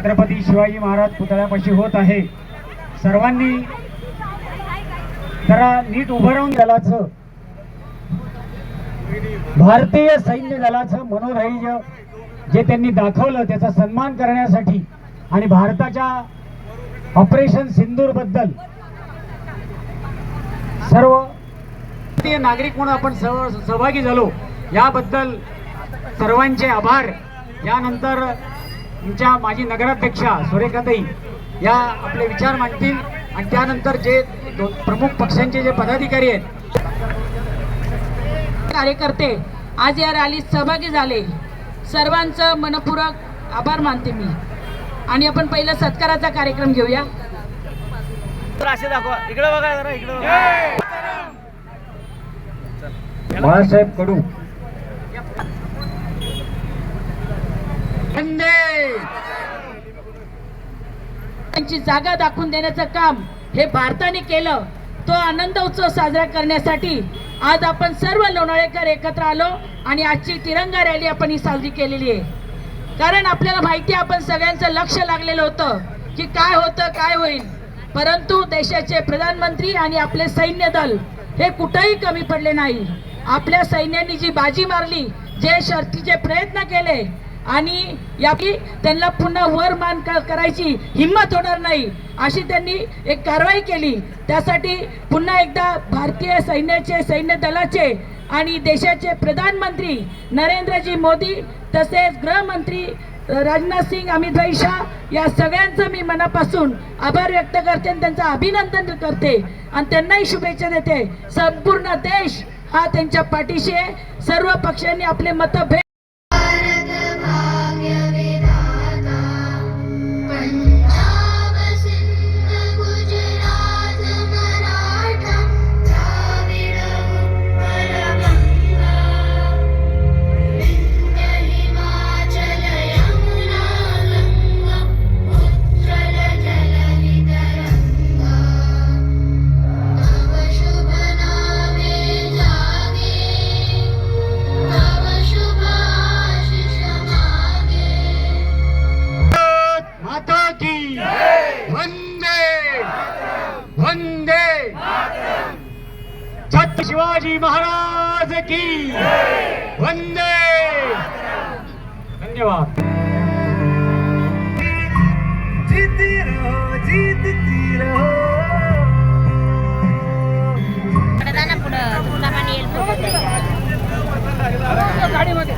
छत्रपती शिवाजी महाराज पुतळ्यापाशी होत आहे। सर्वांनी जरा नीट उभं राहून दलाचं, भारतीय सैन्य दलाचं मनोधैर्य जे त्यांनी दाखवलं त्याचा सन्मान करण्यासाठी आणि भारताच्या ऑपरेशन सिंदूर बद्दल सर्व भारतीय नागरिक म्हणून आपण सहभागी झालो याबद्दल सर्वांचे आभार। यानंतर तुमच्या माजी नगराध्यक्षा सुरेखाताई या आपले विचार मांडतील आणि त्यानंतर जे प्रमुख पक्षांचे जे पदाधिकारी आहेत, कार्यकर्ते आज या रॅलीत सहभागी झाले, सर्वांचं मनपूर्वक आभार मानते मी। आणि आपण पहिला सत्काराचा कार्यक्रम घेऊया। असे दाखवा, इकडे बघा जरा, इकडे बघा। बाळासाहेब कडू त्यांची जागा दाखवून देण्याचं काम हे भारताने केलं। तो आनंद उत्सव साजरा करण्यासाठी आज आपण सर्व लोणावळेकर एकत्र आलो आणि आजची तिरंगा रॅली आपण ही साजरी केलेली आहे। कारण आपल्याला माहिती आहे, आपण सगळ्यांचं लक्ष लागलेलं होतं की काय होतं काय होईल, परंतु देशाचे प्रधानमंत्री आणि आपले सैन्य दल हे कुठेही कमी पडले नाही। आपल्या सैन्याने जी बाजी मारली, जे शर्थीचे प्रयत्न केले आणि यापैकी त्यांना पुन्हा वर मान करायची हिम्मत होणार नाही अशी त्यांनी एक कारवाई केली। त्यासाठी पुन्हा एकदा भारतीय सैन्याचे, सैन्य दलाचे आणि देशाचे प्रधानमंत्री नरेंद्रजी मोदी तसेच गृहमंत्री राजनाथ सिंग, अमित भाई शाह या सगळ्यांचं मी मनापासून आभार व्यक्त करते आणि त्यांचं अभिनंदन करते आणि त्यांनाही शुभेच्छा देते। संपूर्ण देश हा त्यांच्या पाठीशी आहे। सर्व पक्षांनी आपले मतभेद शिवाजी महाराज की वंदे। धन्यवाद। जीती रहो, जीतती रहो। गाडीमध्ये